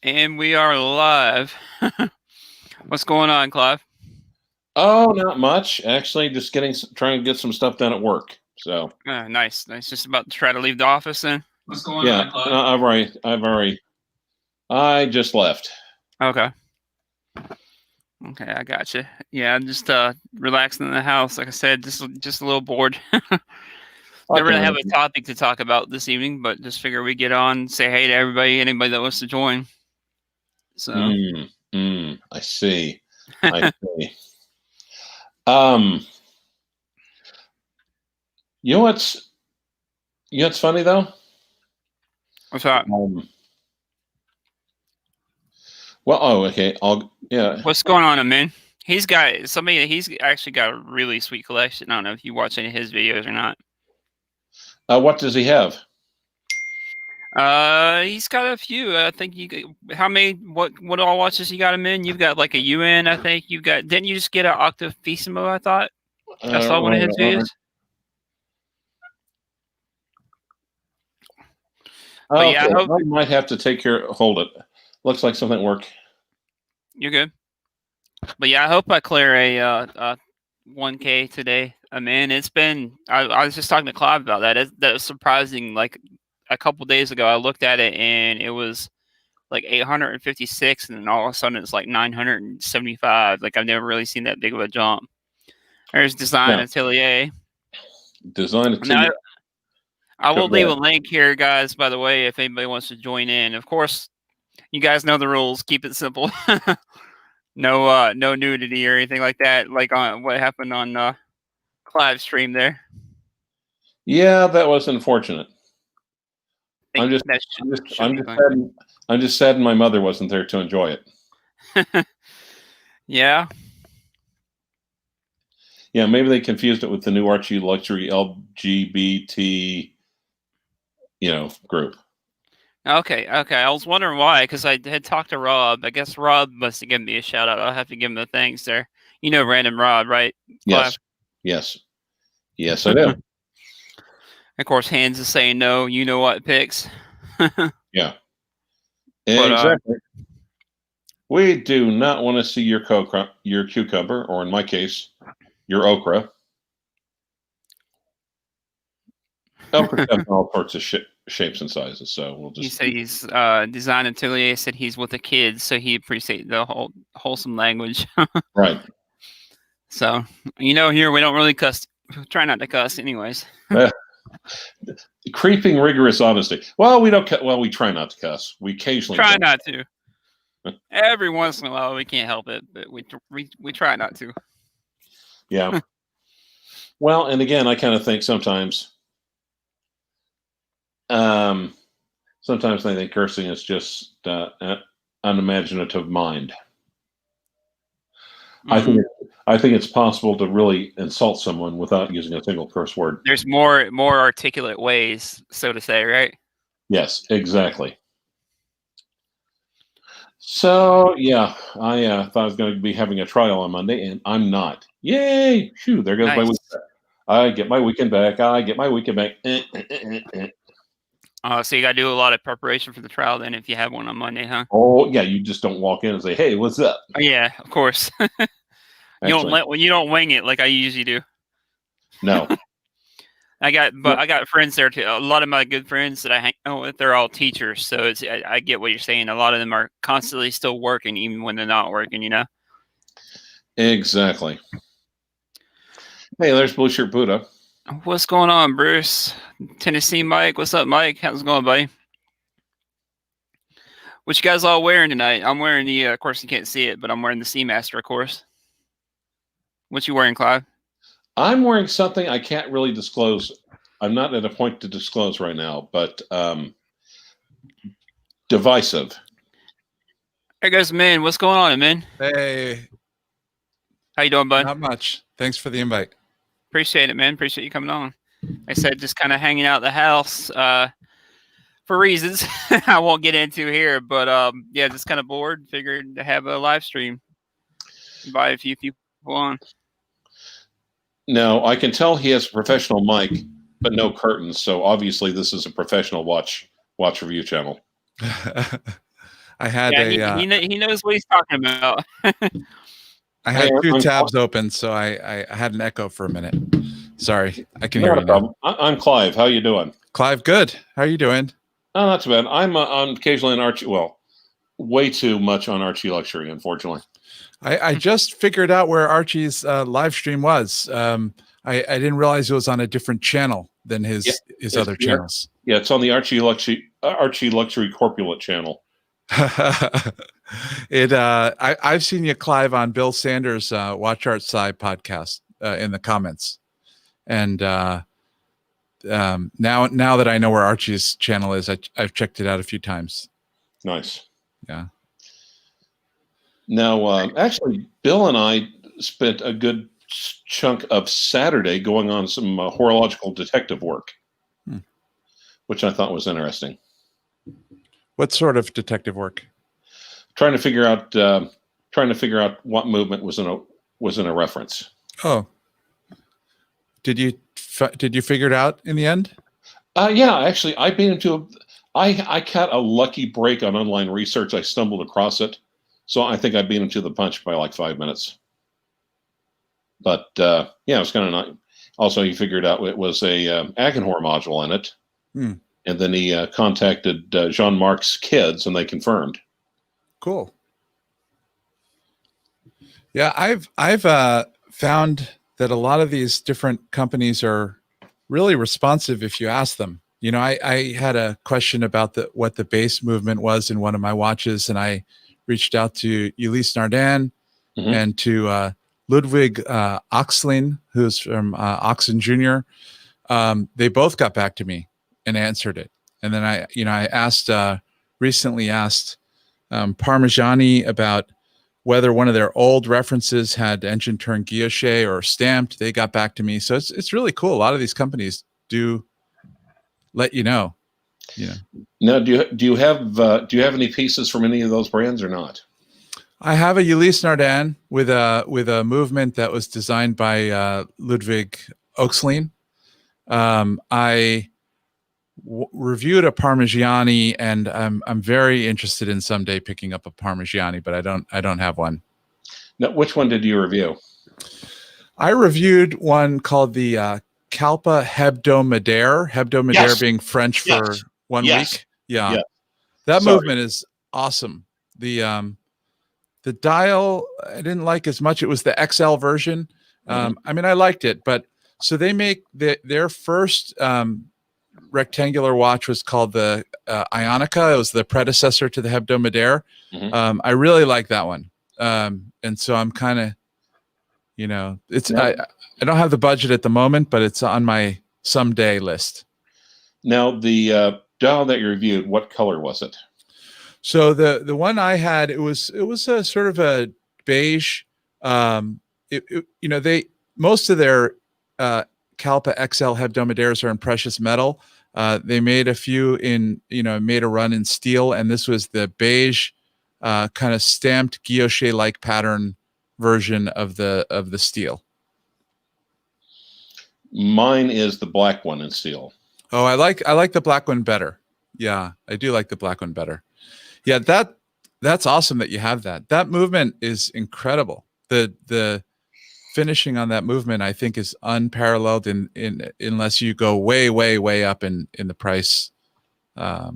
And we are live. What's going on, Clyve? Oh, not much. Actually, just trying to get some stuff done at work. So Nice. Just about to try to leave the office then. What's going on, Clyve? I just left. Okay, I got you. Yeah, I'm just relaxing in the house. Like I said, just a little bored. Don't really have a topic to talk about this evening, but just figure we get on, say hey to anybody that wants to join. So. I see. I see. You know what's funny though? What's that? Okay. What's going on, man? He's actually got a really sweet collection. I don't know if you watch any of his videos or not. What does he have? He's got a few. I think how many? What all watches you got him in? You've got like a UN. I think you got. Didn't you just get an Octafissimo? I thought I saw one of his videos. But yeah, I might have to hold it. Looks like something worked. You're good. But yeah, I hope I clear a 1K today. I mean, it's been. I was just talking to Clyve about that. That was surprising. Like a couple days ago, I looked at it and it was like 856, and then all of a sudden it's like 975. Like I've never really seen that big of a jump. There's Design Atelier. Now, I will leave a link here, guys, by the way, if anybody wants to join in. Of course, you guys know the rules. Keep it simple. No nudity or anything like that, like on what happened on Clyve's stream there. Yeah, that was unfortunate. I'm just sad my mother wasn't there to enjoy it. Yeah. Yeah, maybe they confused it with the new Archie Luxury LGBT, group. Okay. I was wondering why, because I had talked to Rob. I guess Rob must have given me a shout out. I'll have to give him the thanks there. You know Random Rob, right? Clyve? Yes, I do. Of course, Hands is saying no. You know what picks. Yeah. Exactly. We do not want to see your cucumber, or in my case, your okra. Okra comes in all sorts of shapes and sizes, so we'll just. He said he's Design Atelier said he's with the kids, so he appreciates the wholesome language. Right. So here we don't really cuss. Try not to cuss, anyways. Creeping rigorous honesty. Well, we don't. Well, we try not to cuss. We occasionally try not to. Every once in a while, we can't help it, but we try not to. Yeah. Well, and again, I kind of think sometimes I think cursing is just an unimaginative mind. Mm-hmm. I think it's possible to really insult someone without using a single curse word. There's more articulate ways, so to say, right? Yes, exactly. So yeah, I thought I was going to be having a trial on Monday, and I'm not. Yay! Phew, there goes my weekend. I get my weekend back. So you got to do a lot of preparation for the trial then, if you have one on Monday, huh? Oh yeah, you just don't walk in and say, "Hey, what's up?" Oh, yeah, of course. You don't wing it like I usually do. No. I got friends there too. A lot of my good friends that I hang out with, they're all teachers. So I get what you're saying. A lot of them are constantly still working, even when they're not working. Exactly. Hey, there's Blue Shirt Buddha. What's going on, Bruce? Tennessee Mike. What's up, Mike? How's it going, buddy? What you guys all wearing tonight? I'm wearing the, of course you can't see it, but I'm wearing the Seamaster, of course. What you wearing, Clyve? I'm wearing something I can't really disclose. I'm not at a point to disclose right now, but divisive. There goes man. What's going on, man? Hey. How you doing, bud? Not much. Thanks for the invite. Appreciate it, man. Appreciate you coming on. I said just kind of hanging out at the house for reasons I won't get into here, but yeah, just kind of bored. Figured to have a live stream. Invite a few people on. Now, I can tell he has a professional mic, but no curtains. So obviously this is a professional watch review channel. I had he knows what he's talking about. I had two tabs open, so I had an echo for a minute. Sorry, I can hear you now. I'm Clyve. How you doing? Clyve, good. How are you doing? Oh, not too bad. I'm occasionally an Archie. Well, way too much on Archie Luxury, unfortunately. I just figured out where Archie's live stream was. I didn't realize it was on a different channel than his other channels. Yeah, it's on the Archie Luxury Corpulent channel. I've seen you, Clyve, on Bill Sanders' Watch Art Side podcast in the comments, and now that I know where Archie's channel is, I've checked it out a few times. Nice. Yeah. Now, actually, Bill and I spent a good chunk of Saturday going on some horological detective work, which I thought was interesting. What sort of detective work? Trying to figure out what movement was in a reference. Oh, did you figure it out in the end? Yeah, actually, I beat into I got a lucky break on online research. I stumbled across it, so I think I beat him to the punch by like 5 minutes. But yeah, it was kind of nice. Also, he figured out it was a Agenhor module in it, and then he contacted Jean-Marc's kids, and they confirmed. Cool. Yeah, I've found that a lot of these different companies are really responsive if you ask them. You know, I had a question about what the base movement was in one of my watches, and I reached out to Ulysse Nardin and to Ludwig Oxlin, who's from Oxen Jr. They both got back to me and answered it. And then I recently asked Parmigiani about whether one of their old references had engine turn guilloche or stamped. They got back to me. So it's really cool. A lot of these companies do let you know. Now, do you have any pieces from any of those brands or not? I have a Ulysse Nardin with a movement that was designed by Ludwig Oxlin. I reviewed a Parmigiani, and I'm very interested in someday picking up a Parmigiani, but I don't have one. Now, which one did you review? I reviewed one called the Kalpa Hebdomadaire. Hebdomadaire being French for 1 week. Yeah. That movement is awesome. The dial I didn't like as much. It was the XL version. I mean, I liked it, but so they make their first rectangular watch was called the Ionica. It was the predecessor to the Hebdomadaire. I really like that one. And so I'm kind of, I don't have the budget at the moment, but it's on my someday list. Now, the dial that you reviewed, what color was it? So the one I had, it was a sort of a beige. Most of their Kalpa XL Hebdomadaires are in precious metal. They made a few made a run in steel, and this was the beige, kind of stamped guilloche-like pattern version of the steel. Mine is the black one in steel. Oh, I like the black one better. Yeah, I do like the black one better. Yeah, that's awesome that you have that. That movement is incredible. The finishing on that movement, I think, is unparalleled in unless you go way, way, way up in the price, category.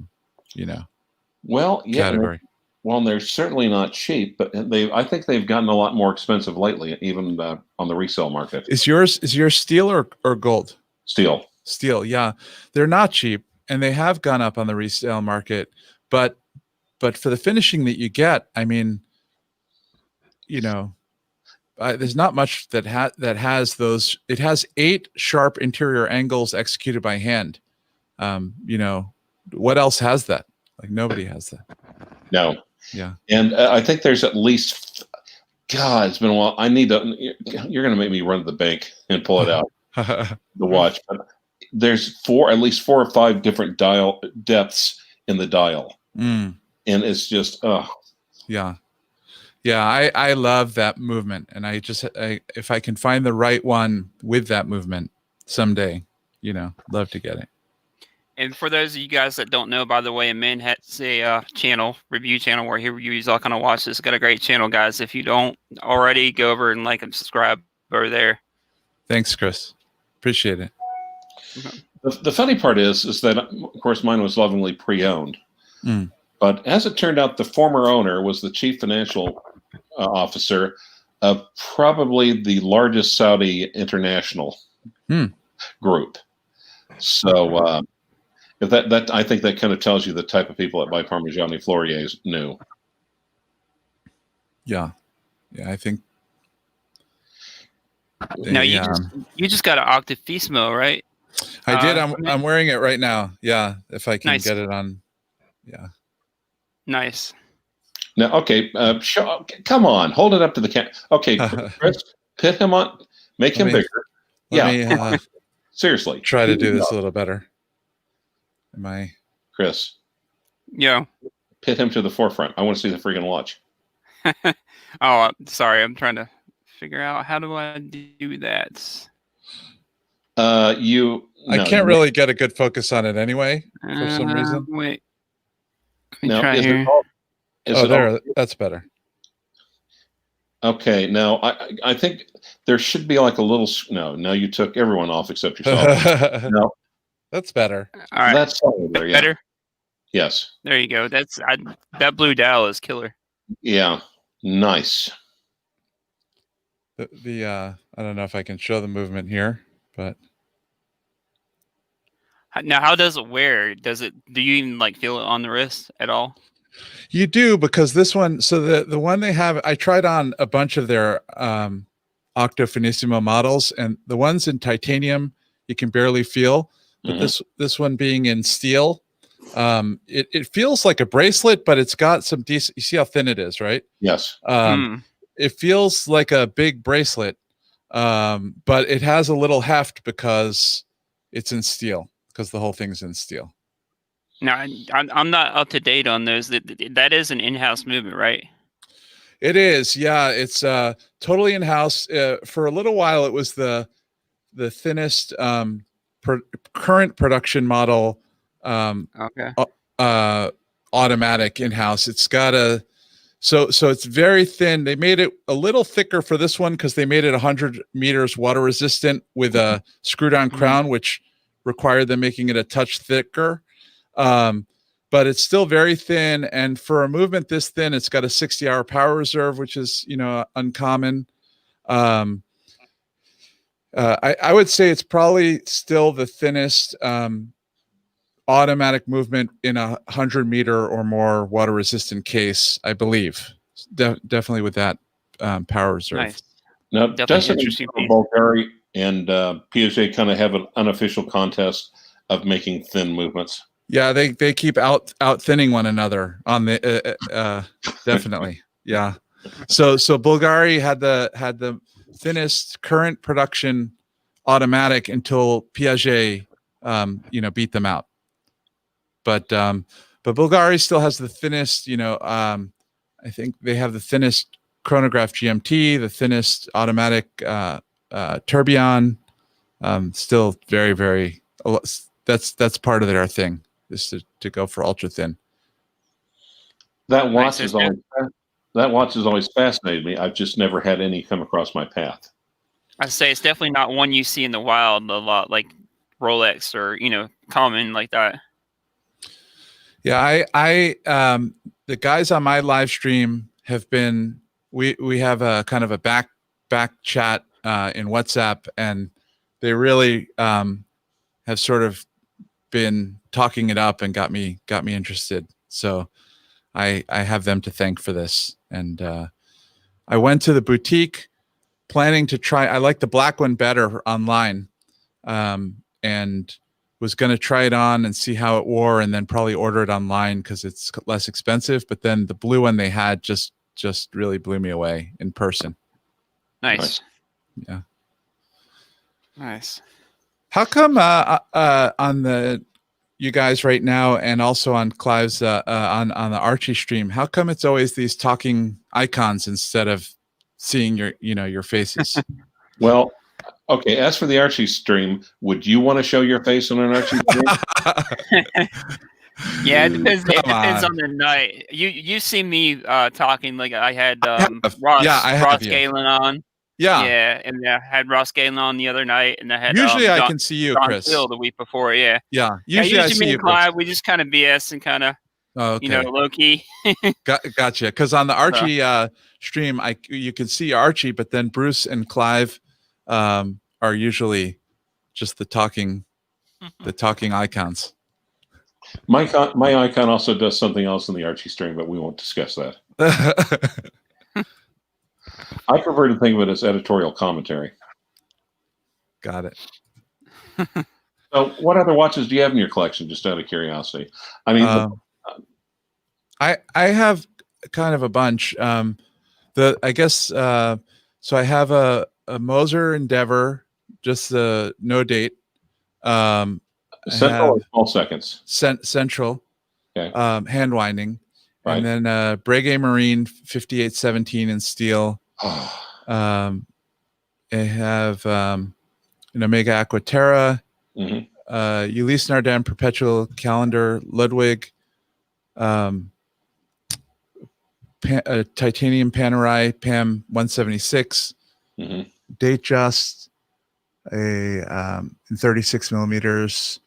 Well, they're certainly not cheap, but I think they've gotten a lot more expensive lately, even on the resale market. Is yours steel or gold? Steel. Steel, yeah. They're not cheap, and they have gone up on the resale market, but for the finishing that you get, I mean, there's not much that has those. It has 8 sharp interior angles executed by hand. What else has that? Like, nobody has that. No. Yeah. And I think there's at least, God, it's been a while. You're going to make me run to the bank and pull it out, the watch. But there's at least 4 or 5 different dial depths in the dial. And it's just, Yeah. Yeah, I love that movement, and if I can find the right one with that movement someday, love to get it. And for those of you guys that don't know, by the way, Amin has a review channel where he reviews all kind of watches. It's got a great channel, guys. If you don't already, go over and like and subscribe over there. Thanks, Chris. Appreciate it. The funny part is that, of course, mine was lovingly pre-owned. Mm. But as it turned out, the former owner was the chief financial officer of probably the largest Saudi international group. So if that I think that kind of tells you the type of people that buy Parmigiani Floriers knew. Yeah, I think. Now you just got an Octafismo, right? I did. I'm wearing it right now. Yeah, if I can get it on. Yeah. Nice. Now, okay, come on, hold it up to the camera. Okay, Chris, pit him on, make him bigger. Let me, seriously. Try to do this a little better. Am I? Chris. Yeah. Pit him to the forefront. I want to see the freaking watch. Oh, sorry. I'm trying to figure out how do I do that. I can't really get a good focus on it anyway for some reason. Wait. Now, that's better. Okay, now I think there should be like a little. No, you took everyone off except yourself. No, that's better. All right, that's there, yeah. Better. Yes. There you go. That blue dial is killer. Yeah, nice. I don't know if I can show the movement here, but. Now, how does it wear? Do you even like feel it on the wrist at all? You do, because this one, so the one they have, I tried on a bunch of their Octo Finissimo models, and the ones in titanium you can barely feel, but this one being in steel, it feels like a bracelet, but it's got some decent. You see how thin it is, right? Yes. It feels like a big bracelet, but it has a little heft because it's in steel. Because the whole thing's in steel. Now, I'm not up to date on those. That is an in-house movement, right? It is, yeah. It's totally in-house. For a little while, it was the thinnest current production model automatic in-house. It's got so it's very thin. They made it a little thicker for this one because they made it 100 meters water resistant with a screw-down crown, which required them making it a touch thicker, but it's still very thin. And for a movement this thin, it's got a 60-hour power reserve, which is uncommon. I would say it's probably still the thinnest automatic movement in 100-meter or more water resistant case, I believe. Definitely with that power reserve. Nice. Now, doesn't Bulgari and Piaget kind of have an unofficial contest of making thin movements? Yeah, they keep out thinning one another on the definitely. Yeah. So Bulgari had the thinnest current production automatic until Piaget beat them out. But Bulgari still has the thinnest, I think they have the thinnest chronograph GMT, the thinnest automatic tourbillon. Still very, very. That's part of their thing, is to go for ultra thin. That watch has always fascinated me. I've just never had any come across my path. I'd say it's definitely not one you see in the wild a lot, like Rolex or common like that. Yeah, I the guys on my live stream have been. We have a kind of a back chat in WhatsApp, and they really have sort of been talking it up and got me interested. So I have them to thank for this. And I went to the boutique planning to try. I like the black one better online, and was going to try it on and see how it wore, and then probably order it online because it's less expensive. But then the blue one they had just really blew me away in person. Nice. Yeah. Nice. How come on you guys right now, and also on Clyve's on the Archie stream, how come it's always these talking icons instead of seeing your faces? Well, Okay, as for the Archie stream, would you want to show your face on an Archie stream? Yeah, it depends. It Come depends on. on the night. You see me talking like I had Yeah, I have Ross you. Galen on. Yeah. Yeah, and I had Ross Galen on the other night, and I had Usually I can see you, John Chris. Phil the week before. Yeah, Yeah. yeah. Usually I Usually see me you, and Chris. Clyve, we just kind of BS and kind of Oh, okay. low key. Gotcha. Because on the Archie stream, you can see Archie, but then Bruce and Clyve are usually just the talking icons. My icon also does something else in the Archie stream, but we won't discuss that. I prefer to think of it as editorial commentary. Got it. So, what other watches do you have in your collection? Just out of curiosity. I mean, I have kind of a bunch. I guess so. I have a Moser Endeavor, just the no date. Central or small seconds? Central. Okay. Hand winding, right. And then Breguet Marine 5817 in steel. I have an Omega Aquaterra, Ulysse Nardin Perpetual Calendar, Ludwig, Titanium Panerai PAM 176, Date Just, in 36 millimeters,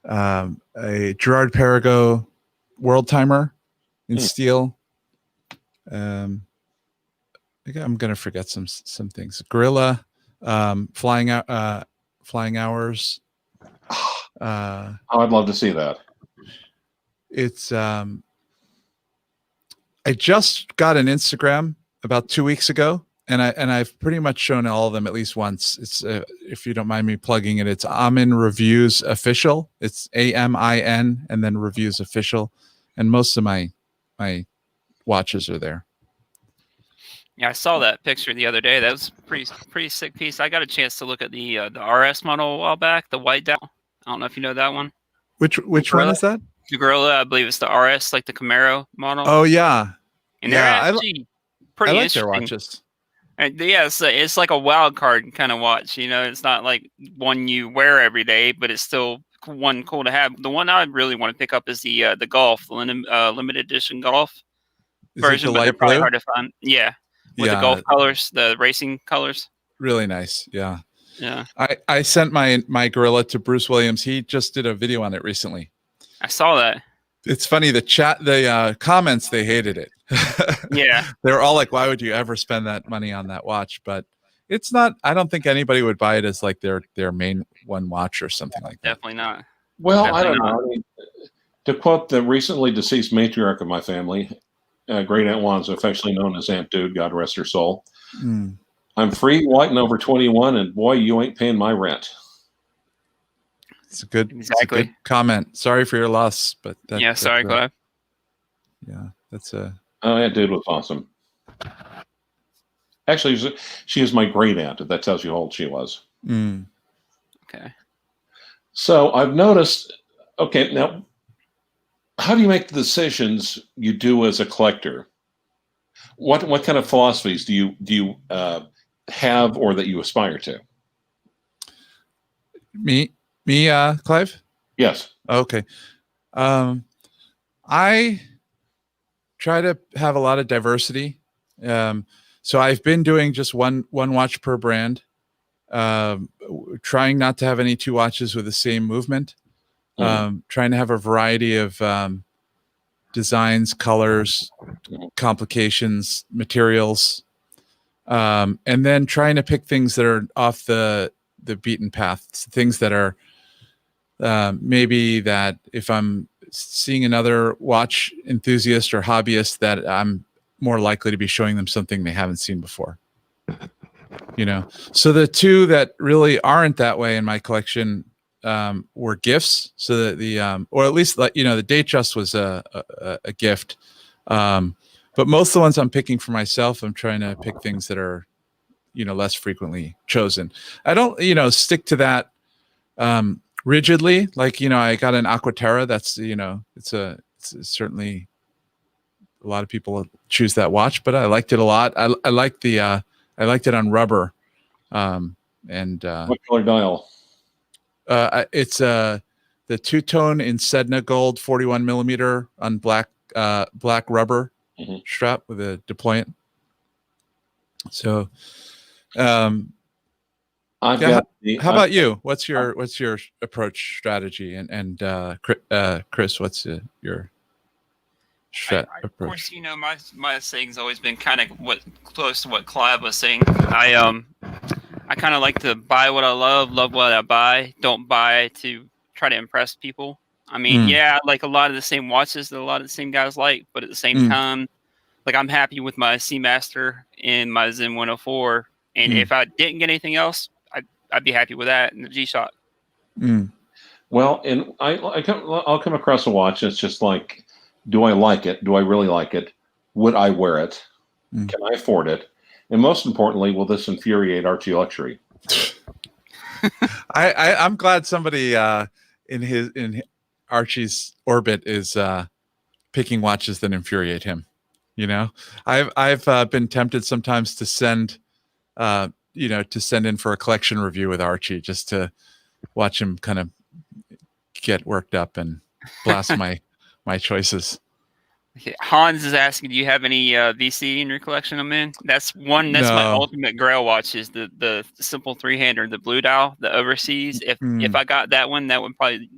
a Gerard Perigo World Timer in steel. I think I'm gonna forget some things. Gorilla, Flying Hours. I'd love to see that. It's I just got an Instagram about 2 weeks ago, and I've pretty much shown all of them at least once. It's if you don't mind me plugging it, it's Amin Reviews Official. It's AMIN and then Reviews Official, and most of my watches are there. Yeah, I saw that picture the other day. That was pretty sick piece. I got a chance to look at the RS model a while back, the white down. I don't know if you know that one. Which one is that? The Gorilla, I believe it's the RS, like the Camaro model. Oh yeah, and they're actually pretty I like interesting. their watches. And yeah, it's like a wild card kind of watch. It's not like one you wear every day, but it's still one cool to have. The one I really want to pick up is the Golf, the limited edition Golf version, but they're probably hard to find. Yeah. With the Gulf colors, the racing colors. Really nice. Yeah. Yeah. I sent my Gorilla to Bruce Williams. He just did a video on it recently. I saw that. It's funny, the comments, they hated it. Yeah. They were all like, why would you ever spend that money on that watch? But it's not, I don't think anybody would buy it as like their main one watch or something like that. Definitely not. Well, Definitely I don't know. I mean, to quote the recently deceased matriarch of my family, Great Aunt Juan's, affectionately known as Aunt Dude, God rest her soul. I'm free, white, and over 21, and boy, you ain't paying my rent. It's a good comment. Sorry for your loss, but sorry, Clyve. Yeah, that's a. Oh, Aunt Dude was awesome. Actually, she was my great aunt. If that tells you how old she was. Okay. So I've noticed. Okay, now. How do you make the decisions you do as a collector? What kind of philosophies do you have or that you aspire to? Me, Clyve? Yes. Okay. I try to have a lot of diversity. So I've been doing just one watch per brand, trying not to have any two watches with the same movement. Trying to have a variety of designs, colors, complications, materials, and then trying to pick things that are off the beaten path, things that are maybe that if I'm seeing another watch enthusiast or hobbyist, that I'm more likely to be showing them something they haven't seen before. So the two that really aren't that way in my collection were gifts. So that or at least the Date Just was a gift. But most of the ones I'm picking for myself, I'm trying to pick things that are, less frequently chosen. I don't, stick to that rigidly. Like, I got an Aquaterra. That's, it's certainly a lot of people choose that watch, but I liked it a lot. I liked it on rubber. And what color dial? it's the two-tone in Sedna gold 41 millimeter on black rubber strap with a deployant. So, I've got. How about you? What's your approach strategy? And Chris, what's your approach? Of course, you know my thing's always been kind of close to what Clyve was saying. I kind of like to buy what I love what I buy. Don't buy to try to impress people. I mean, yeah, I like a lot of the same watches that a lot of the same guys like, but at the same time, like I'm happy with my Seamaster and my Zen 104, and if I didn't get anything else, I'd be happy with that and the G-Shock. Well, and I'll come across a watch. It's just like, do I like it? Do I really like it? Would I wear it? Can I afford it? And most importantly, will this infuriate Archie Luxury? I'm glad somebody in Archie's orbit is picking watches that infuriate him. You know, I've been tempted sometimes to send in for a collection review with Archie just to watch him kind of get worked up and blast my choices. Hans is asking, do you have any VC in your collection? That's my ultimate grail watch is the simple 3-hander, the blue dial, the overseas. If I got that one, that would probably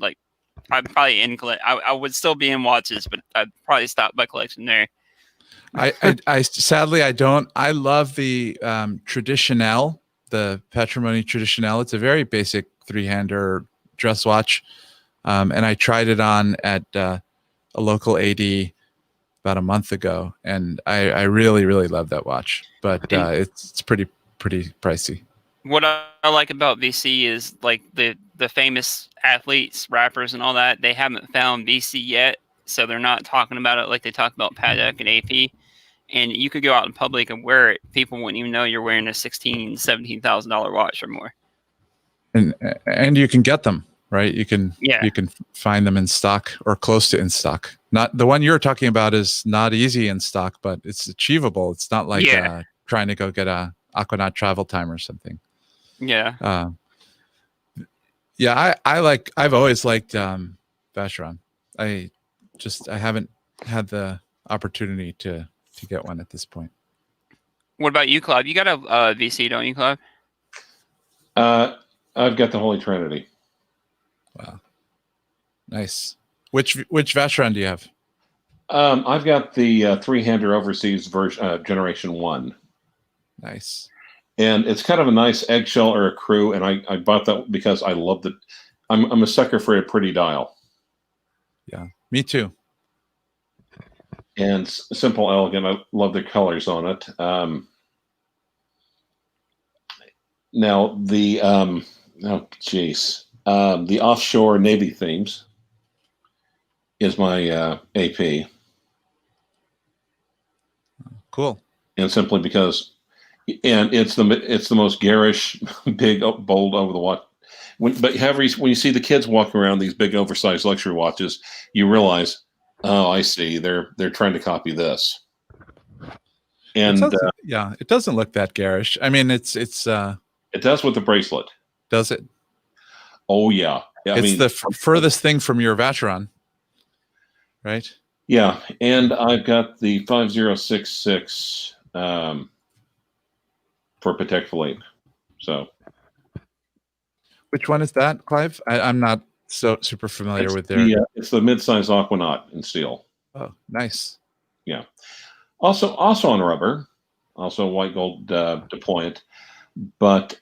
I'd probably I would still be in watches, but I'd probably stop my collection there. I sadly I don't. I love the Traditionelle, the Patrimony Traditionelle. It's a very basic 3-hander dress watch, and I tried it on at a local AD about a month ago, and I really love that watch, but it's pretty pricey. What I like about VC is like the famous athletes, rappers, and all that. They haven't found VC yet, so they're not talking about it like they talk about Patek and AP. And you could go out in public and wear it. People wouldn't even know you're wearing a $16,000-$17,000 watch or more. And you can get them. Right, you can find them in stock or close to in stock. Not the one you're talking about is not easy in stock, but it's achievable. It's not like trying to go get a Aquanaut travel time or something. Yeah. I've always liked Vacheron. I haven't had the opportunity to get one at this point. What about you, Clyve? You got a VC, don't you, Clyve? I've got the Holy Trinity. Wow, nice. Which Vacheron do you have? I've got the 3-hander overseas version, generation 1. Nice. And it's kind of a nice eggshell or a crew, and I bought that because I loved it. I'm a sucker for a pretty dial. Yeah, me too. And simple, elegant. I love the colors on it. Now the the offshore Navy themes is my AP. Cool. And simply because, and it's the most garish, big, bold over the watch. When you see the kids walking around these big, oversized luxury watches, you realize, oh, I see. They're trying to copy this. And it doesn't look that garish. I mean, it does with the bracelet. Does it? Oh yeah. It's the furthest thing from your Vacheron, right? Yeah, and I've got the 5066 for Patek Philippe. So, which one is that, Clyve? I'm not so super familiar with their. It's the mid-size Aquanaut in steel. Oh, nice. Yeah. Also on rubber, also white gold deployant, but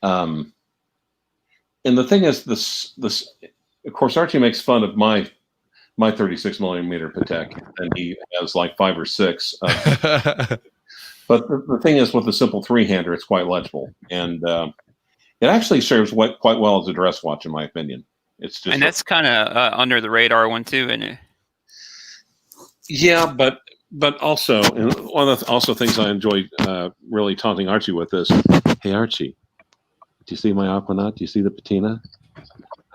and the thing is, this of course Archie makes fun of my 36 millimeter Patek, and he has like 5 or 6. But the thing is, with the simple 3-hander, it's quite legible, and it actually serves quite well as a dress watch, in my opinion. It's just, and that's kind of under the radar one too, isn't it? Yeah, but also, and one of the things I enjoy really taunting Archie with is, hey Archie, do you see my Aquanaut? Do you see the patina?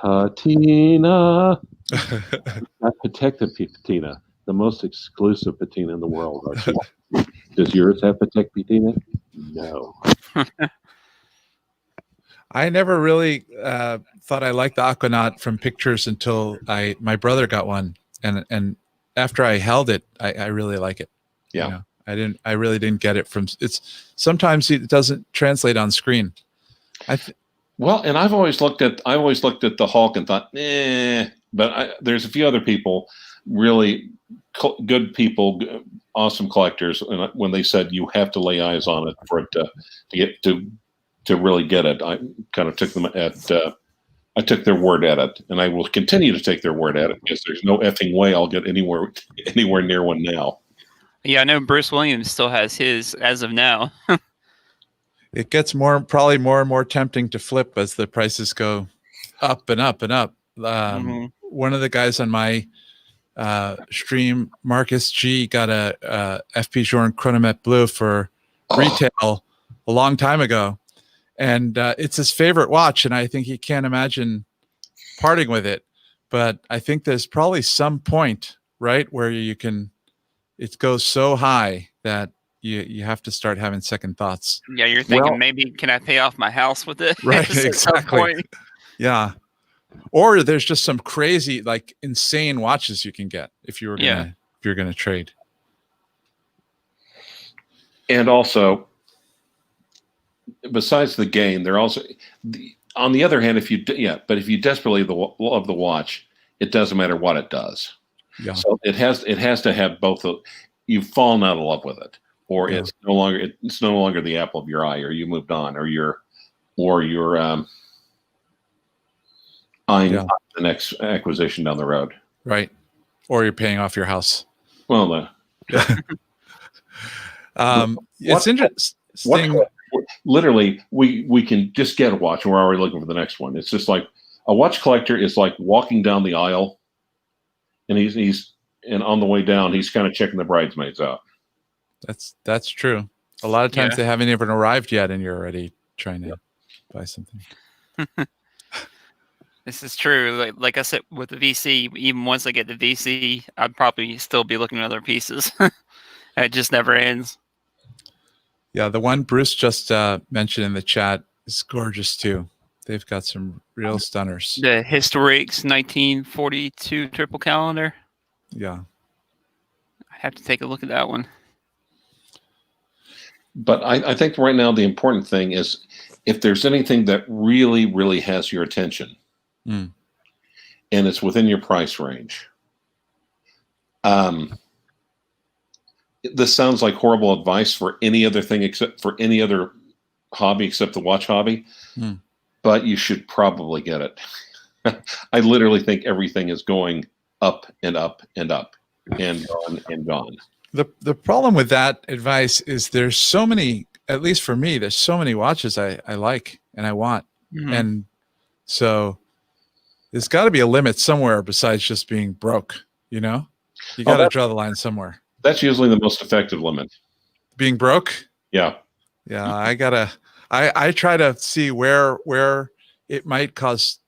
Patina. Not Patek patina, the most exclusive patina in the world, Archie. Does yours have Patek patina? No. I never really thought I liked the Aquanaut from pictures until my brother got one, and after I held it, I really like it. Yeah. You know, I really didn't get it from sometimes it doesn't translate on screen. Well, and I always looked at the Hulk and thought, but there's a few other people, really good people, awesome collectors, and when they said you have to lay eyes on it for it to really get it, I kind of took them I took their word at it, and I will continue to take their word at it because there's no effing way I'll get anywhere near one now. Yeah, I know Bruce Williams still has his as of now. It gets probably more and more tempting to flip as the prices go up and up and up. One of the guys on my stream, Marcus G, got a FP Journe Chronomet Blue for retail a long time ago, and it's his favorite watch, and I think he can't imagine parting with it. But I think there's probably some point, right, where it goes so high that you have to start having second thoughts. Yeah, you're thinking, maybe can I pay off my house with it? Right, exactly. Yeah. Or there's just some crazy, like insane watches you can get if you're gonna trade. And also, besides the gain, they're also on the other hand, if you desperately love the watch, it doesn't matter what it does. Yeah. So it has to have both. You've fallen out of love with it, or it's no longer the apple of your eye, or you moved on, or you're eyeing the next acquisition down the road. Right. Or you're paying off your house. Well, it's interesting. Literally, we can just get a watch and we're already looking for the next one. It's just like a watch collector is like walking down the aisle, and he's on the way down, he's kind of checking the bridesmaids out. That's true. A lot of times they haven't even arrived yet, and you're already trying to buy something. This is true. Like I said, with the VC, even once I get the VC, I'd probably still be looking at other pieces. It just never ends. Yeah, the one Bruce just mentioned in the chat is gorgeous too. They've got some real stunners. The Historiques 1942 triple calendar. Yeah. I have to take a look at that one. But I think right now the important thing is if there's anything that really, really has your attention, and it's within your price range. This sounds like horrible advice for any other thing for any other hobby except the watch hobby, but you should probably get it. I literally think everything is going up and up and up and gone and gone. The problem with that advice is there's so many, at least for me, there's so many watches I like and I want. And so there's got to be a limit somewhere besides just being broke, you know? You got to draw the line somewhere. That's usually the most effective limit. Being broke? Yeah. Yeah, I try to see where it might cause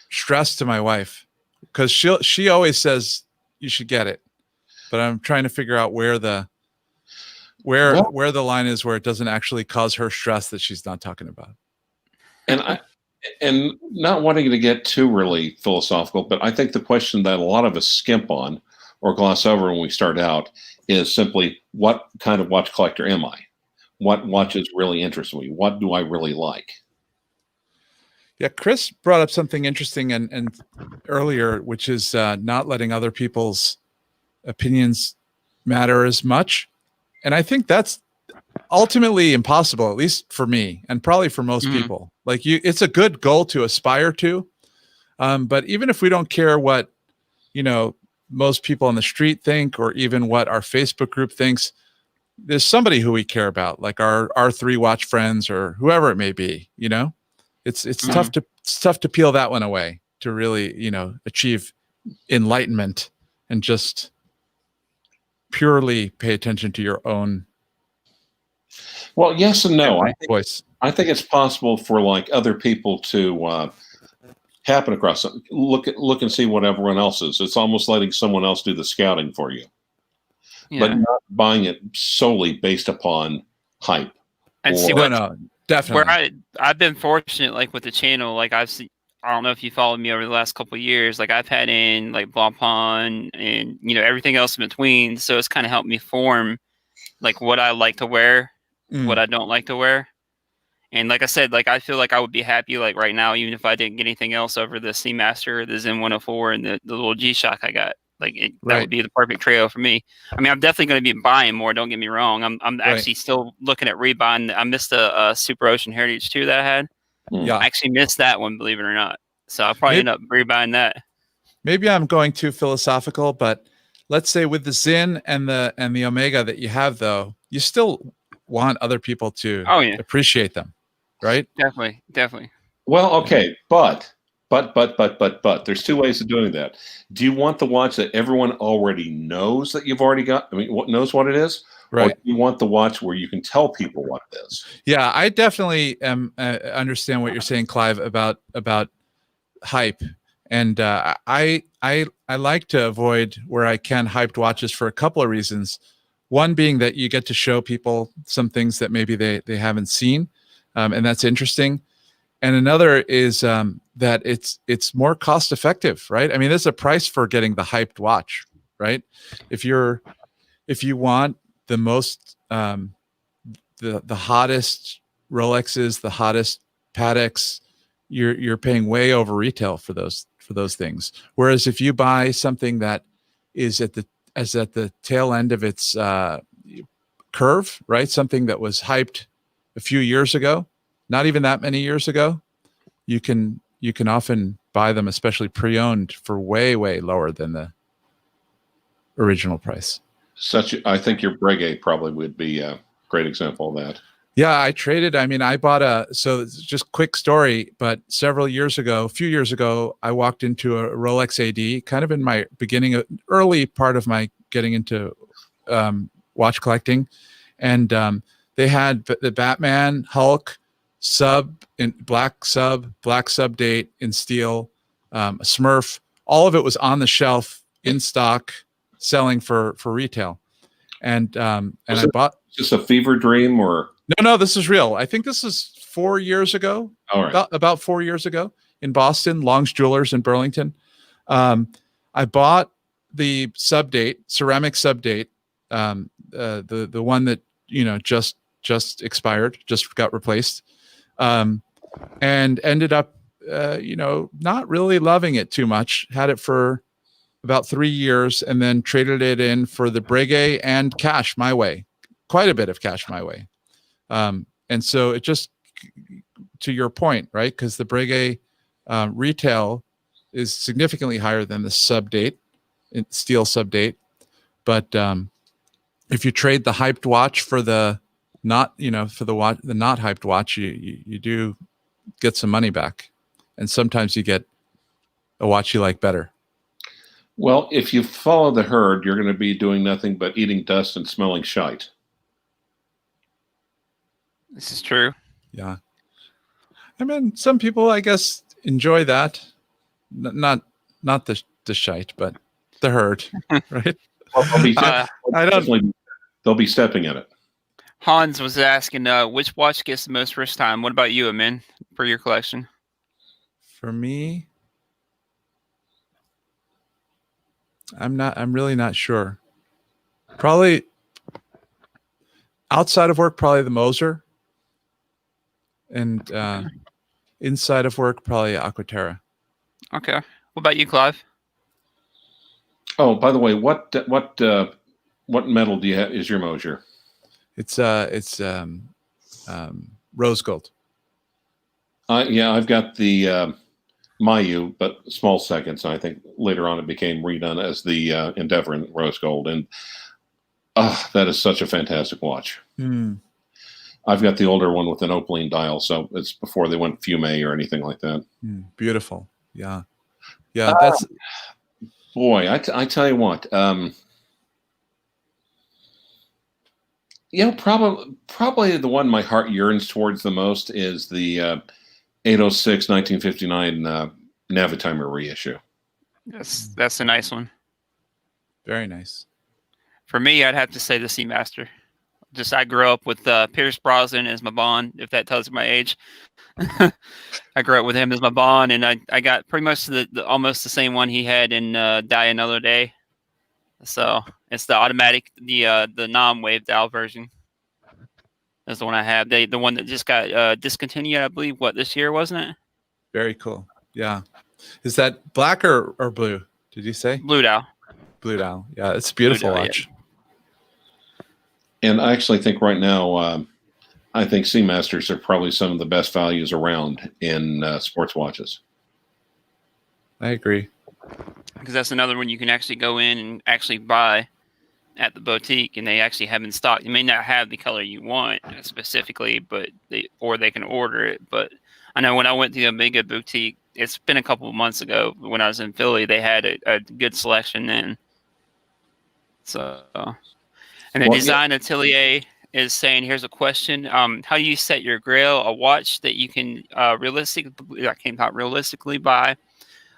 stress to my wife, because she always says you should get it. But I'm trying to figure out where the line is where it doesn't actually cause her stress that she's not talking about. And not wanting to get too really philosophical, but I think the question that a lot of us skimp on or gloss over when we start out is simply, what kind of watch collector am I? What watches really interest me? What do I really like? Yeah, Chris brought up something interesting and earlier, which is not letting other people's opinions matter as much. And I think that's ultimately impossible, at least for me, and probably for most people. Like it's a good goal to aspire to. But even if we don't care what, most people on the street think, or even what our Facebook group thinks, there's somebody who we care about, like our 3 watch friends or whoever it may be, it's tough to peel that one away to really, achieve enlightenment and just purely pay attention to your own. Well, yes and no. Voice. I think it's possible for like other people to happen across something. Look and see what everyone else is. It's almost letting someone else do the scouting for you, but not buying it solely based upon hype. And see Definitely. Where I've been fortunate, like with the channel, like I've seen. I don't know if you followed me over the last couple of years. Like I've had in like Blancpain and everything else in between. So it's kind of helped me form like what I like to wear, what I don't like to wear. And like I said, like I feel like I would be happy like right now, even if I didn't get anything else over the Seamaster, the Zen 104, and the little G-Shock I got. Like that would be the perfect trail for me. I mean, I'm definitely going to be buying more. Don't get me wrong. I'm actually still looking at rebuying. I missed a Super Ocean Heritage 2 that I had. Yeah, I actually missed that one, believe it or not. So I'll probably end up rebuying that. Maybe I'm going too philosophical, but let's say with the Zin and the Omega that you have, though, you still want other people to appreciate them, right? Definitely. Well, okay, but there's two ways of doing that. Do you want the watch that everyone already knows that you've already got? I mean, knows what it is? Right. Or do you want the watch where you can tell people what it is? Yeah, I definitely understand what you're saying, Clyve, about hype, and I like to avoid where I can hyped watches for a couple of reasons. One being that you get to show people some things that maybe they haven't seen, and that's interesting. And another is that it's more cost effective, right? I mean, there's a price for getting the hyped watch, right? If you want the most the hottest Rolexes, the hottest Pateks, you're paying way over retail for those things. Whereas if you buy something that is at the tail end of its curve, right? Something that was hyped a few years ago, not even that many years ago, you can often buy them, especially pre-owned, for way lower than the original price. I think your Breguet probably would be a great example of that. Yeah, I traded. I mean, I bought so it's just quick story, but a few years ago, I walked into a Rolex AD, kind of in my early part of my getting into watch collecting. And they had the Batman, Hulk, sub in black sub date in steel, a Smurf. All of it was on the shelf in stock, selling for retail. And I bought. Is this a fever dream or? No, this is real. I think this is 4 years ago. All right. About 4 years ago in Boston, Long's Jewelers in Burlington. I bought the ceramic sub date, the one that just expired, just got replaced, and ended up not really loving it too much. Had it for about 3 years, and then traded it in for the Breguet and cash my way, quite a bit of cash my way. And so it just, to your point, right? Because the Breguet retail is significantly higher than the steel sub date. But if you trade the hyped watch for the not hyped watch, you do get some money back, and sometimes you get a watch you like better. Well, if you follow the herd, you're going to be doing nothing but eating dust and smelling shite. This is true. Yeah. I mean, some people, I guess, enjoy that. Not the shite, but the herd, right? Well, they'll be stepping in it. Hans was asking, which watch gets the most wrist time? What about you, Amin, for your collection? For me, I'm really not sure. Probably outside of work, probably the Moser. And inside of work, probably Aquaterra. Okay. What about you, Clyve? Oh, by the way, what metal do you have? Is your Moser? It's rose gold. Yeah, I've got the Mayu, but small seconds. I think later on it became redone as the Endeavor in rose gold, and that is such a fantastic watch. I've got the older one with an opaline dial, so it's before they went fume or anything like that. Beautiful. Yeah. That's boy. I tell you what. Probably the one my heart yearns towards the most is the 806 1959 Navitimer reissue. That's a nice one. Very nice. For me, I'd have to say the Seamaster. Just I grew up with Pierce Brosnan as my Bond, if that tells you my age. I grew up with him as my Bond, and I got pretty much almost the same one he had in Die Another Day. So it's the automatic, the non-wave dial version. That's the one I have. The one that just got discontinued, I believe. What, this year, wasn't it? Very cool. Yeah. Is that black or blue? Did you say Blue dial? Blue dial. Yeah, it's a beautiful watch. And I actually think right now, I think Seamasters are probably some of the best values around in sports watches. I agree. Because that's another one you can actually go in and actually buy at the boutique, and they actually have in stock. You may not have the color you want specifically, but they can order it. But I know when I went to the Omega boutique, it's been a couple of months ago when I was in Philly, they had a good selection then. So, and the Design Atelier is saying, here's a question. How do you set your grail? A watch that you can realistically buy.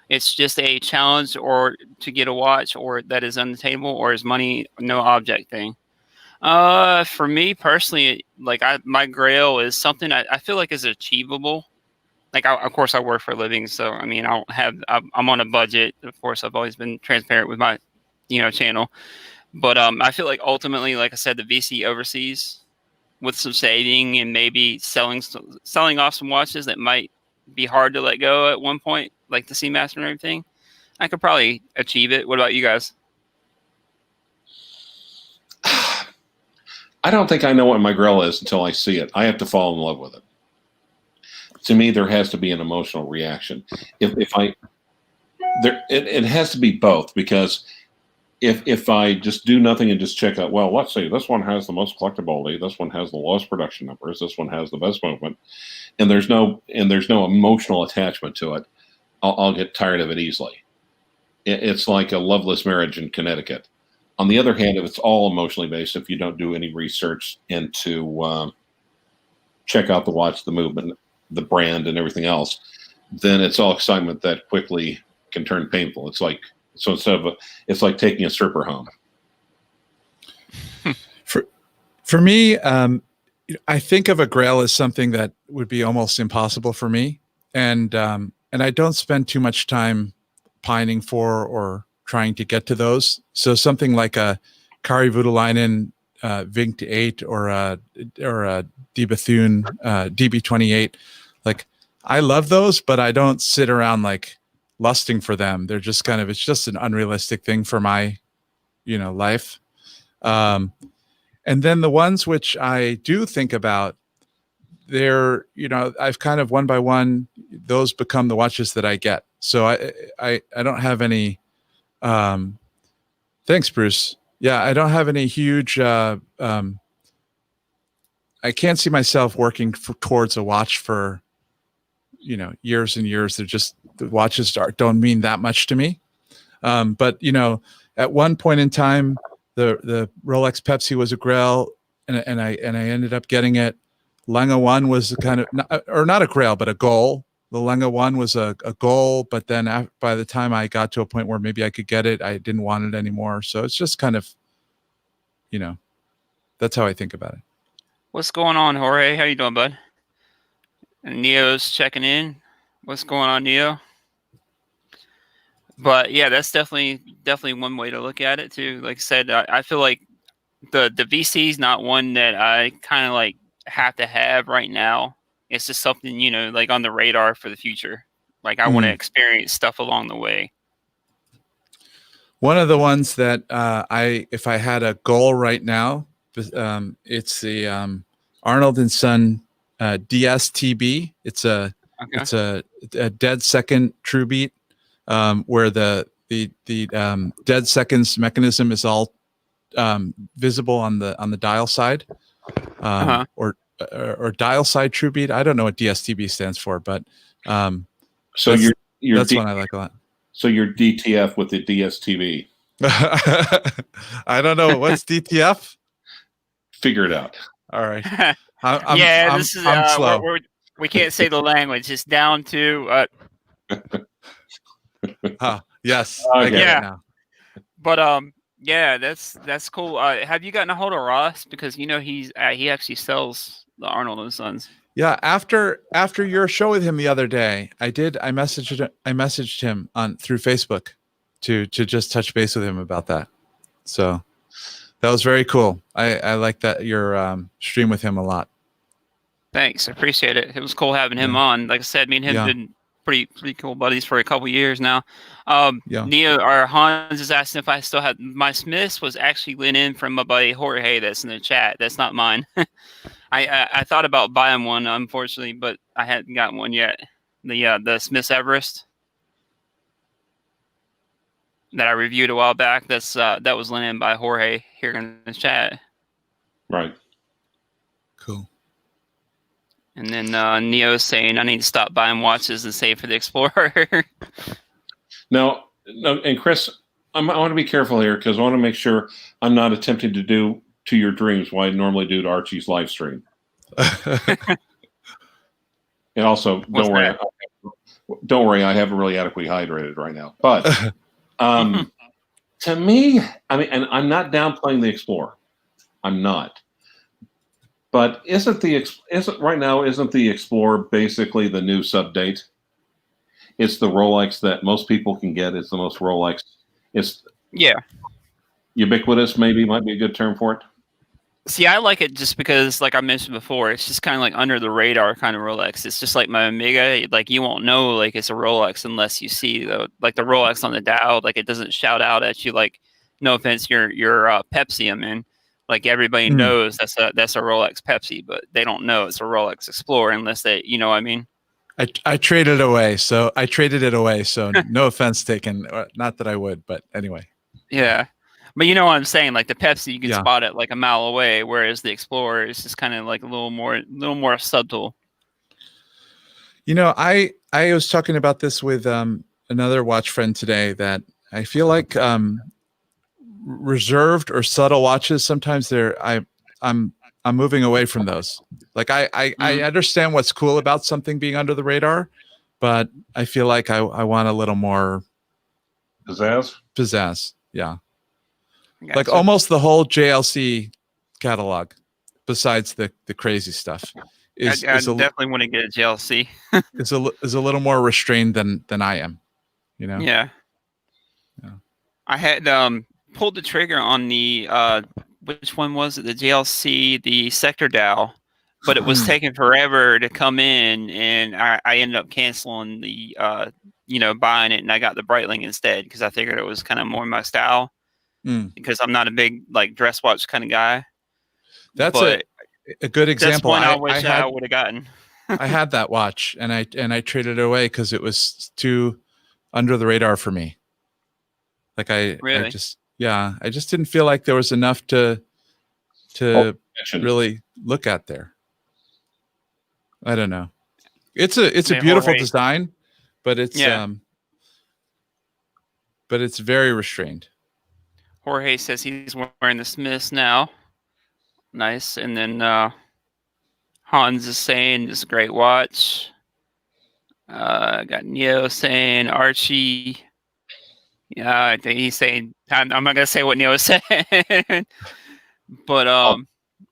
It's just a challenge or to get a watch or that is unattainable, or is money no object thing? For me personally, like my grail is something I feel like is achievable. Like, of course I work for a living. So, I mean, I'm on a budget. Of course, I've always been transparent with my, channel. But I feel like ultimately, like I said, the VC overseas with some saving and maybe selling off some watches that might be hard to let go at one point, like the Seamaster and everything, I could probably achieve it. What about you guys? I don't think I know what my grail is until I see it. I have to fall in love with it. To me, there has to be an emotional reaction. It has to be both, because if I just do nothing and just check out, well, let's see, this one has the most collectability, this one has the lowest production numbers, this one has the best movement, and there's no emotional attachment to it, I'll get tired of it easily. It's like a loveless marriage in Connecticut. On the other hand, if it's all emotionally based, if you don't do any research into check out the watch, the movement, the brand, and everything else, then it's all excitement that quickly can turn painful. It's like taking a stripper home. For me, I think of a grail as something that would be almost impossible for me, and I don't spend too much time pining for or trying to get to those. So something like a Kari Voutilainen Vinct 8 or a De Bethune DB28, like, I love those, but I don't sit around like lusting for them. They're just it's just an unrealistic thing for my, life. And then the ones which I do think about, they're, I've kind of one by one, those become the watches that I get. So I don't have any, thanks, Bruce. Yeah, I don't have any huge, I can't see myself working towards a watch for, years and years. They're just, the watches don't mean that much to me. But, at one point in time, the Rolex Pepsi was a grail, and I ended up getting it. Lenga 1 was kind of, not a grail, but a goal. The Lenga 1 was a goal, but then by the time I got to a point where maybe I could get it, I didn't want it anymore. So it's just kind of, that's how I think about it. What's going on, Jorge? How you doing, bud? And Neo's checking in. What's going on, Neo? But yeah, that's definitely one way to look at it too. Like I said, I feel like the VC is not one that I kind of like have to have right now. It's just something, like on the radar for the future. Like, I want to experience stuff along the way. One of the ones that if I had a goal right now, it's the Arnold and Son DSTB. It's a dead second true beat, where the dead seconds mechanism is all visible on the dial side, or dial side true beat. I don't know what DSTB stands for, but so that's one I like a lot. So you're DTF with the DSTV. I don't know what's DTF. Figure it out. All right. This is slow. We can't say the language. It's down to. Yes. Okay. Yeah. But Yeah, that's cool. Have you gotten a hold of Ross? Because he actually sells the Arnold and Sons. Yeah, after your show with him the other day, I messaged him on through Facebook to just touch base with him about that. So that was very cool. I like that your stream with him a lot. Thanks, I appreciate it. It was cool having him Yeah. on. Like I said, me and him Yeah. been pretty cool buddies for a couple years now. Yeah. Neo or Hans is asking if I still had my Smiths. Was actually lent in from my buddy Jorge that's in the chat. That's not mine. I thought about buying one, unfortunately, but I hadn't gotten one yet. The Smiths Everest that I reviewed a while back. That was lent in by Jorge here in the chat. Right. Cool. And then Neo's saying I need to stop buying watches and save for the Explorer. Now, and Chris, I want to be careful here because I want to make sure I'm not attempting to do to your dreams what I normally do to Archie's live stream. And also, don't worry, I haven't really adequately hydrated right now. But to me, I mean, and I'm not downplaying the Explorer. I'm not. But isn't the Explorer basically the new sub-date? It's the Rolex that most people can get. It's the most Rolex. It's ubiquitous. Maybe might be a good term for it. See, I like it just because, like I mentioned before, it's just kind of like under the radar kind of Rolex. It's just like my Omega. Like you won't know like it's a Rolex unless you see the Rolex on the dial. Like it doesn't shout out at you. Like no offense, you're Pepsi. I mean, like everybody knows that's a Rolex Pepsi, but they don't know it's a Rolex Explorer unless they, you know what I mean. I traded it away, so no offense taken. Not that I would, but anyway. Yeah, but you know what I'm saying. Like the Pepsi, you can spot it like a mile away, whereas the Explorer is just kind of like a little more subtle. You know, I was talking about this with another watch friend today that I feel like reserved or subtle watches sometimes I'm moving away from those. Like I understand what's cool about something being under the radar, but I feel like I want a little more pizzazz. Yeah. Gotcha. Like almost the whole JLC catalog, besides the crazy stuff, I definitely want to get a JLC. is a little more restrained than I am, you know. Yeah. I had pulled the trigger on the which one was it? The JLC, the sector dial, but it was taking forever to come in, and I ended up canceling the buying it, and I got the Breitling instead because I figured it was kind of more my style. Because I'm not a big like dress watch kind of guy. That's a good example. That's one I wish I would have gotten. I had that watch and I traded it away because it was too under the radar for me. Like I just didn't feel like there was enough to really look at there. I don't know. It's a beautiful design, but it's very restrained. Jorge says he's wearing the Smiths now. Nice. And then Hans is saying this is a great watch. Got Neo saying Archie. Yeah, I think he's saying I'm not gonna say what Neo is saying. But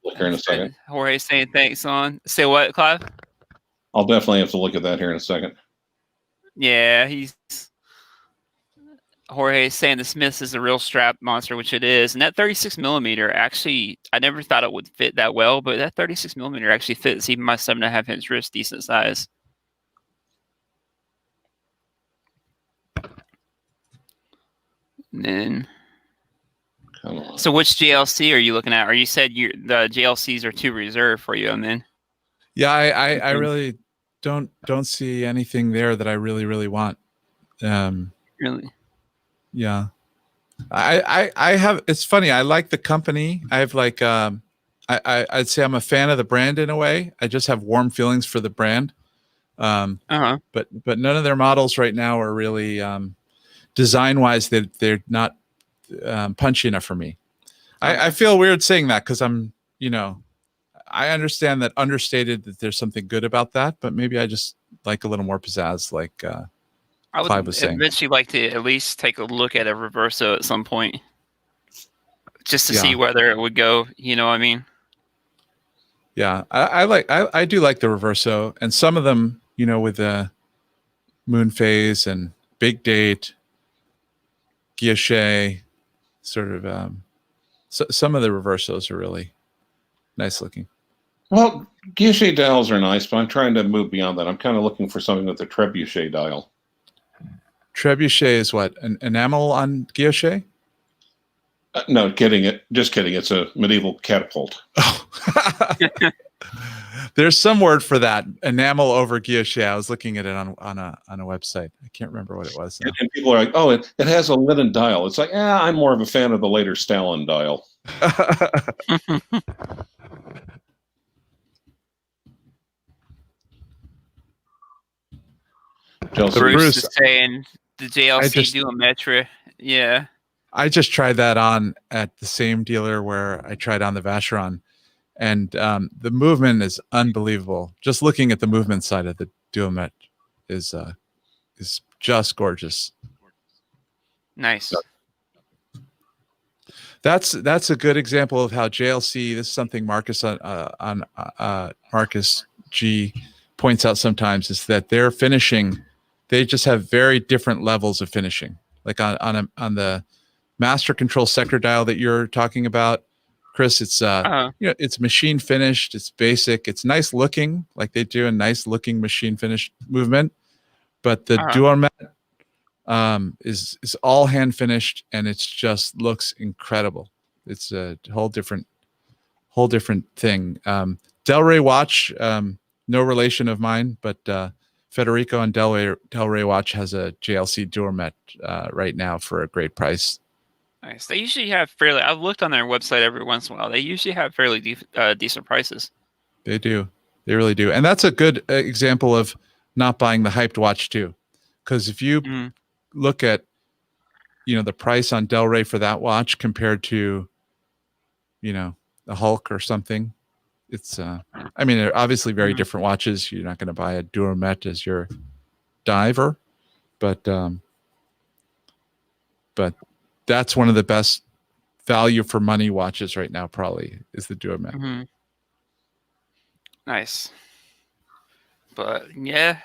look here in a second. Jorge's saying thanks on. Say what, Clyve? I'll definitely have to look at that here in a second. Yeah, Jorge is saying the Smiths is a real strap monster, which it is. And that 36 millimeter, actually, I never thought it would fit that well, but that 36 millimeter actually fits even my 7.5 inch wrist, decent size. And then, so which JLC are you looking at? Or you said the JLCs are too reserved for you, I mean. Yeah, I really don't see anything there that I really want. Really? Yeah, I have. It's funny. I like the company. I have like I'd say I'm a fan of the brand in a way. I just have warm feelings for the brand. But none of their models right now are really design wise. They're not punchy enough for me. I feel weird saying that because I'm I understand that understated that there's something good about that, but maybe I just like a little more pizzazz, like. I would eventually like to at least take a look at a Reverso at some point. just to Yeah. see whether it would go. You know what I mean? Yeah, I do like the Reverso, and some of them, with the moon phase and big date, guilloche, sort of. Some of the Reversos are really nice looking. Well, guilloche dials are nice, but I'm trying to move beyond that. I'm kind of looking for something with a trebuchet dial. Trebuchet is what, an enamel on guilloche? No, kidding. Just kidding. It's a medieval catapult. Oh. There's some word for that, enamel over guilloche. I was looking at it on a website. I can't remember what it was now. And people are like, "Oh, it has a linen dial." It's like, I'm more of a fan of the later Stalin dial. Bruce is saying the JLC Duometra. Yeah. I just tried that on at the same dealer where I tried on the Vacheron, and the movement is unbelievable. Just looking at the movement side of the Duomet is just gorgeous. Nice. That's a good example of how JLC. This is something Marcus Marcus G points out sometimes, is that their finishing, they just have very different levels of finishing. Like on the master control sector dial that you're talking about, Chris, it's it's machine finished, it's basic, it's nice looking, like they do a nice looking machine finished movement, but the Duomet is all hand finished, and it's just looks incredible. It's a whole different thing. Delray watch, no relation of mine, but Federico on Delray watch has a JLC Duomet right now for a great price. Nice. They usually have fairly. I've looked on their website every once in a while. They usually have fairly decent prices. They do. They really do. And that's a good example of not buying the hyped watch too, because if you look at the price on Delray for that watch compared to the Hulk or something, it's they're obviously very different watches. You're not going to buy a Duomet as your diver, but that's one of the best value for money watches right now, probably, is the Duomet. Nice. But yeah,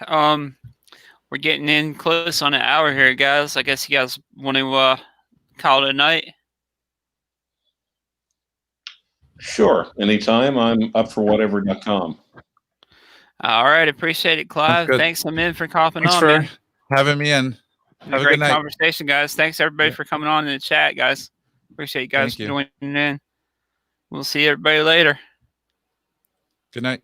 we're getting in close on an hour here, guys. I guess you guys want to call it a night? Sure. Anytime. I'm up for whatever.com. All right. Appreciate it, Clyve. Thanks a million for hopping on, man. Having me in. Have a great conversation, guys. Thanks, everybody, for coming on in the chat, guys. Appreciate you guys joining in. We'll see everybody later. Good night.